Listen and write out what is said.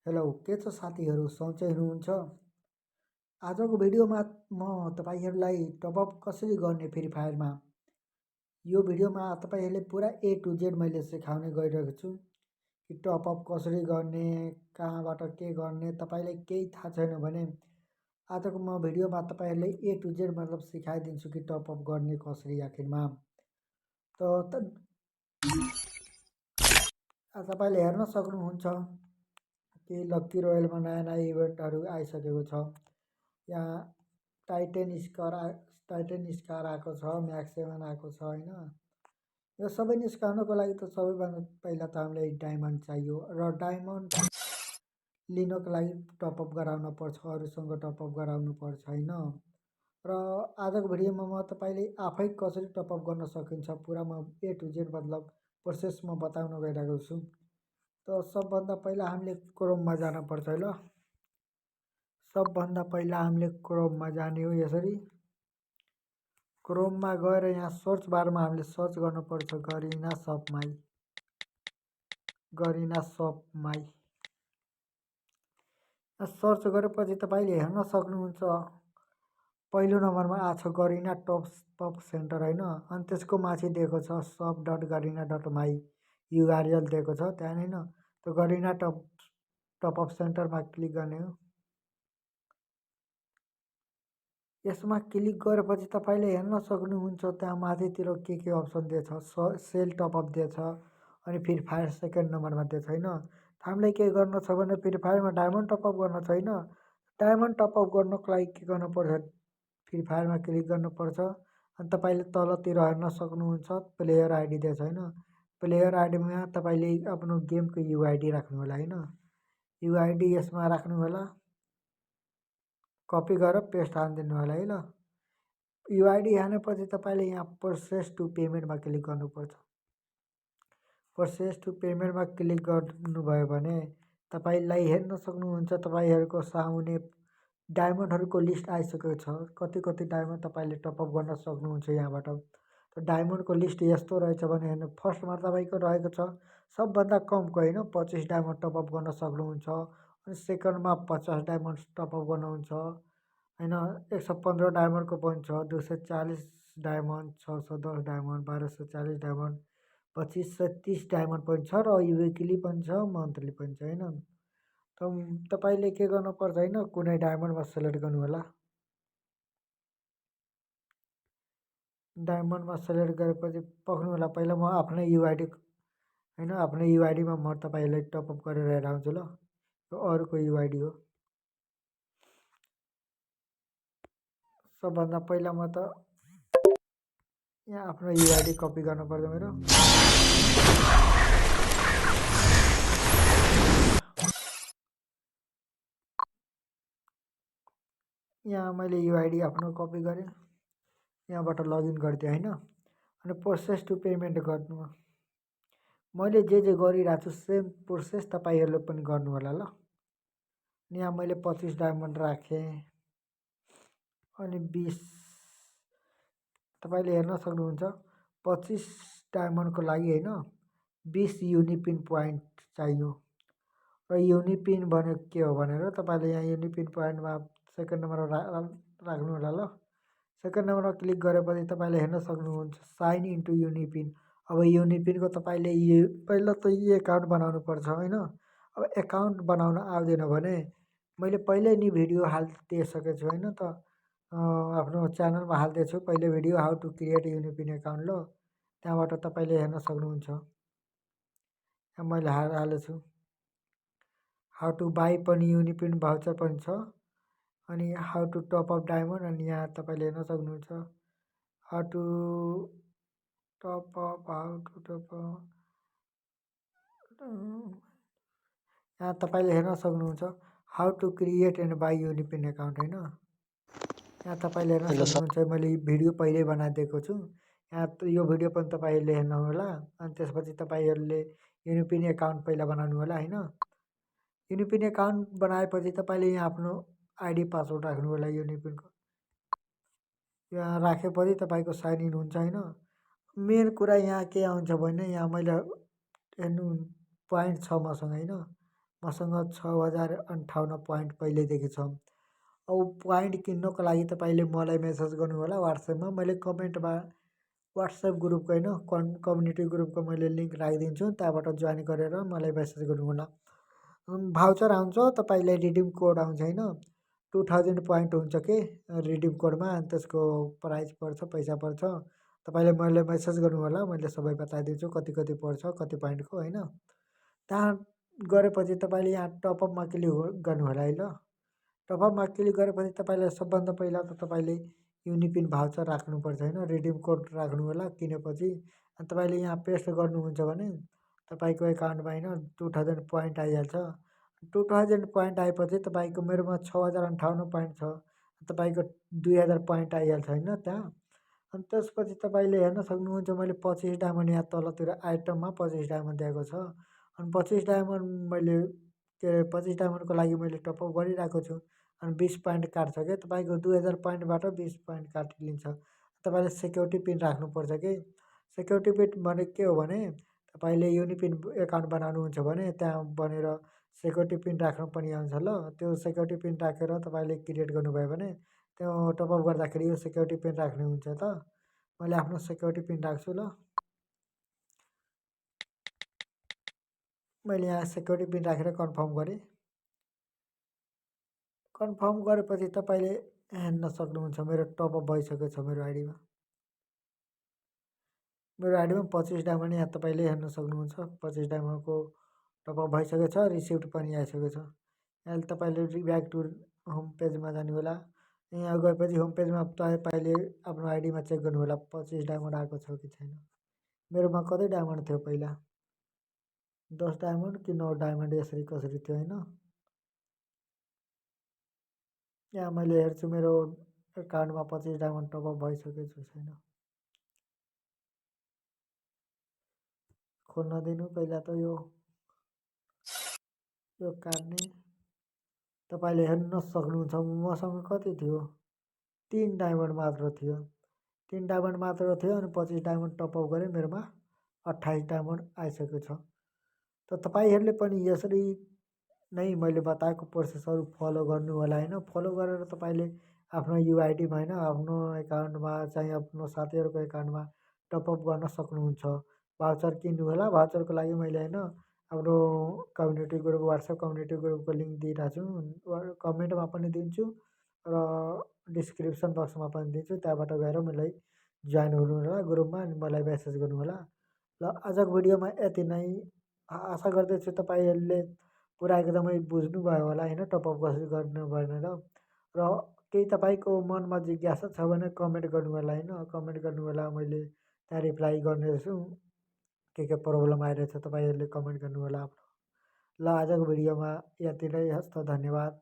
Hello के छ साथीहरू सन्चै हुनुहुन्छ? आजको भिडियोमा म तपाईँहरूलाई टपअप कसरी गर्ने फ्री फायरमा यो भिडियोमा तपाईँहरूले पुरा ए टु जेड मैले सिकाउने गइरहेको छु कि टपअप कसरी गर्ने, कहाँबाट के गर्ने। तपाईँलाई केही थाहा छैन भने आजको म भिडियोमा तपाईँहरूलाई ए टु जेड मतलब सिकाइदिन्छु कि टपअप गर्ने कसरी आखिरमा। त तपाईँले हेर्न सक्नुहुन्छ कि लक्की रोयलमा नयाँ नयाँ इभेन्टहरू आइसकेको छ। यहाँ टाइटन स्कार आएको छ, म्याक्स 7 आएको छ होइन। यो सबै निस्काउनको लागि त सबैभन्दा पहिला त हामीलाई डायमन्ड चाहियो र डायमन्ड लिनको लागि टपअप गराउनु पर्छ, अरूसँग टपअप गराउनु पर्छ होइन। र आजको भिडियोमा म तपाईँले आफै कसरी टपअप गर्न सकिन्छ पुरा म ए टु जेड मतलब प्रोसेस म बताउन गइरहेको छु। त सबभन्दा पहिला हामीले क्रोममा जानुपर्छ है ल। सबभन्दा पहिला हामीले क्रोममा जाने हो। यसरी क्रोममा गएर यहाँ सर्च बारमा हामीले सर्च गर्नुपर्छ गरीना सपमाई। सर्च गरेपछि तपाईँले हेर्न सक्नुहुन्छ पहिलो नम्बरमा आएको छ गरीना टप सेन्टर होइन। अनि त्यसको माथि दिएको छ shop.garena.my युआरएल दिएको छ त्यहाँ होइन। त्यो गरीना टपअप सेन्टरमा क्लिक गर्ने हो। यसमा क्लिक गरेपछि तपाईँले हेर्न सक्नुहुन्छ त्यहाँ माथितिर के अप्सन दिएछ। सेल टपअप दिएछ अनि फ्री फायर सेकेन्ड नम्बरमा दिएछ होइन। हामीलाई के गर्नु छ भने फ्री फायरमा डायमन्ड टपअप गर्न छैन। डायमन्ड टपअप गर्नको लागि के गर्नुपर्छ, फ्री फायरमा क्लिक गर्नुपर्छ। अनि तपाईँले तलतिर हेर्न सक्नुहुन्छ प्लेयर आइडी दिएछ होइन। प्लेयर आइडीमा तपाईँले आफ्नो गेमको युआइडी राख्नु होला होइन। युआइडी यसमा राख्नु होला, कपी गरेर पेस्ट हानिदिनु होला है ल। युआइडी हानेपछि तपाईँले यहाँ प्रोसेस टु पेमेन्टमा क्लिक गर्नुपर्छ। प्रोसेस टु पेमेन्टमा क्लिक गर्नुभयो भने तपाईँलाई हेर्न सक्नुहुन्छ तपाईँहरूको सामुने डायमन्डहरूको लिस्ट आइसकेको छ। कति कति डायमन्ड तपाईँले टपअप गर्न सक्नुहुन्छ यहाँबाट। त डायमन्डको लिस्ट यस्तो रहेछ भने हेर्नु, फर्स्टमा तपाईँको रहेको छ सबभन्दा कमको होइन 25 डायमन्ड टपअप गर्न सक्नुहुन्छ। अनि सेकेन्डमा 50 डायमन्ड टपअप गर्नुहुन्छ होइन। 115 डायमन्डको पनि छ, 240 डायमन्ड, 610 डायमन्ड, 1240 डायमन्ड, 2530 डायमन्ड पनि छ र विकली पनि छ, मन्थली पनि छ होइन। त तपाईँले के गर्नुपर्छ होइन, कुनै डायमन्डमा सेलेक्ट गर्नु होला। डायमन्डमा सेलेक्ट गरेपछि पक्नु होला। पहिला म आफ्नै युआइडी होइन, आफ्नै युआइडीमा म तपाईँलाई टपअप गरेर हेरेर आउँछु ल। यो अरूको युआइडी हो। सबभन्दा पहिला म त यहाँ आफ्नो युआइडी कपी गर्नुपर्छ मेरो। यहाँ मैले युआइडी आफ्नो कपी गरेँ, यहाँबाट लगइन गरिदिएँ होइन। अनि प्रोसेस टु पेमेन्ट गर्नु, मैले जे गरिरहेको छु सेम प्रोसेस तपाईँहरूले पनि गर्नु होला ल। यहाँ मैले 25 डायमन्ड राखेँ अनि 20 तपाईँले हेर्न सक्नुहुन्छ 25 डायमन्डको लागि होइन 20 युनिपिन पोइन्ट चाहियो। र युनिपिन भनेको के हो भनेर तपाईँले यहाँ युनिपिन पोइन्टमा सेकेन्ड नम्बरमा राख्नु होला ल। सेकेन्ड नम्बरमा क्लिक गरेपछि तपाईँले हेर्न सक्नुहुन्छ साइन इन्टु युनिपिन। अब युनिपिनको तपाईँले पहिला त यो एकाउन्ट बनाउनु पर्छ होइन। अब एकाउन्ट बनाउन आउँदैन भने मैले पहिल्यै नि भिडियो हालिदिइसकेको छु होइन। त आफ्नो च्यानलमा हालिदिएछु पहिले video how to create UniPin account ल। त्यहाँबाट तपाईँले हेर्न सक्नुहुन्छ, यहाँ मैले हालेको छु। हाउ टु बाई पनि युनिपिन भाउचर पनि छ अनि हाउ टु टपअप डायमन्ड। अनि यहाँ तपाईँले हेर्न सक्नुहुन्छ हाउ टु टपअप यहाँ तपाईँले हेर्न सक्नुहुन्छ how to create and buy UniPin account होइन। यहाँ तपाईँले हेर्न सक्नुहुन्छ मैले भिडियो पहिल्यै बनाइदिएको छु। यहाँ यो भिडियो पनि तपाईँहरूले हेर्नु होला। अनि त्यसपछि तपाईँहरूले युनिपिन एकाउन्ट पहिला बनाउनु होला होइन। युनिपिन एकाउन्ट बनाएपछि तपाईँले यहाँ आफ्नो आइडी पासवर्ड राख्नु होला युनिपिनको। यहाँ राखेपछि तपाईँको साइन इन हुन्छ होइन। मेन कुरा यहाँ के आउँछ भने यहाँ मैले हेर्नु पोइन्ट छ मसँग होइन। मसँग 6058 पोइन्ट पहिल्यैदेखि छ। अब पोइन्ट किन्नको लागि तपाईँले मलाई मेसेज गर्नुहोला वाट्सएपमा। मैले कमेन्टमा वाट्सएप ग्रुपको होइन कम्युनिटी ग्रुपको मैले लिङ्क राखिदिन्छु, त्यहाँबाट जोइन गरेर मलाई मेसेज गर्नुहोला। भाउचर आउँछ, तपाईँलाई रिडिम कोड आउँछ होइन, 2000 पोइन्ट हुन्छ कि रिडिम कोडमा, त्यसको प्राइस पर्छ, पैसा पर्छ। तपाईँले मैले मेसेज गर्नुहोला, मैले सबै बताइदिन्छु कति कति पर्छ, कति पोइन्टको होइन। त्यहाँ गरेपछि तपाईँले यहाँ टपअपमा क्लिक गर्नुहोला है ल। टपअपमा क्लिक गरेपछि तपाईँलाई सबभन्दा पहिला त तपाईँले युनिपिन भाउचर राख्नुपर्छ होइन, रिडिम कोड राख्नु होला किनेपछि। अनि तपाईँले यहाँ पेस्ट गर्नुहुन्छ भने तपाईँको एकाउन्टमा होइन 2000 पोइन्ट आइहाल्छ। 2000 पोइन्ट आएपछि तपाईँको मेरोमा 6058 पोइन्ट छ, तपाईँको 2000 पोइन्ट आइहाल्छ होइन त्यहाँ। अनि त्यसपछि तपाईँले हेर्न सक्नुहुन्छ मैले 25 डायमन्ड यहाँ तलतिर आइटममा 25 डायमन्ड दिएको छ। अनि 25 डायमन्ड मैले के अरे 25 डायमन्डको लागि मैले टपअप गरिरहेको छु। अनि 20 पोइन्ट काट्छ क्या तपाईँको 2000 पोइन्टबाट 20 पोइन्ट काटिलिन्छ। तपाईँले सेक्युरिटी पिन राख्नुपर्छ कि सेक्युरिटी पिन भने के हो भने तपाईँले युनिपिन एकाउन्ट बनाउनुहुन्छ भने त्यहाँ बनेर सेक्युरिटी पिन राख्नु पनि आउँछ ल। त्यो सेक्युरिटी पिन राखेर तपाईँले क्रिएट गर्नुभयो भने त्यो टपअप गर्दाखेरि यो सेक्युरिटी पिन राख्ने हुन्छ त। मैले आफ्नो सेक्युरिटी पिन राख्छु ल। मैले यहाँ सेक्युरिटी पिन राखेर कन्फर्म गरेँ। कन्फर्म गरेपछि तपाईँले हेर्न सक्नुहुन्छ मेरो टपअप भइसकेको छ मेरो आइडीमा। मेरो आइडीमा 25 डायमन्ड यहाँ तपाईँले हेर्न सक्नुहुन्छ। 25 डायमन्डको टपअप भइसकेको छ, रिसिप्ट पनि आइसकेको छ। अहिले तपाईँले ब्याक टु होम पेजमा जानु होला। यहाँ गएपछि होम पेजमा तपाईँले आफ्नो आइडीमा चेक गर्नु होला 25 डायमन्ड आएको छ कि छैन। मेरोमा कति डायमन्ड थियो पहिला, 10 डायमन्ड कि 9 डायमन्ड यसरी कसरी थियो होइन। यहाँ मैले हेर्छु मेरो एकाउन्टमा 25 डायमन्ड टपअप भइसकेको छ छैन। खोल्न दिनु पहिला त यो काट्ने। तपाईँले हेर्न सक्नुहुन्छ मसँग कति थियो, 3 डायमन्ड मात्र थियो। 3 डायमन्ड मात्र थियो अनि 25 डायमन्ड टपअप गरेँ, मेरोमा 28 डायमन्ड आइसकेको छ। त तपाईँहरूले पनि यसरी नै मैले बताएको प्रोसेसहरू फलो गर्नु होला होइन। फलो गरेर तपाईँले आफ्नो युआइडीमा होइन आफ्नो एकाउन्टमा चाहिँ आफ्नो साथीहरूको एकाउन्टमा टपअप गर्न सक्नुहुन्छ। भाउचर किन्नु होला, भाउचरको लागि मैले होइन हाम्रो कम्युनिटी ग्रुप वाट्सएप कम्युनिटी ग्रुपको लिङ्क दिइरहेको छु, कमेन्टमा पनि दिन्छु र डिस्क्रिप्सन बक्समा पनि दिन्छु, त्यहाँबाट गएर मलाई जोइन हुनु होला ग्रुपमा अनि मलाई मेसेज गर्नु होला ल। आजको भिडियोमा यति नै। आशा गर्दछु तपाईँहरूले पुरा एकदमै बुझ्नुभयो होला होइन टपअप कसरी गर्नु भनेर। र केही तपाईँको मनमा जिज्ञासा छ भने कमेन्ट गर्नु होला होइन, कमेन्ट गर्नु होला, मैले त्यहाँ रिप्लाई गर्नेछु। के प्रब्लम आइरहेछ तपाईँहरूले कमेन्ट गर्नु होला आफ्नो। ल आजको भिडियोमा यति नै, हस् त, धन्यवाद।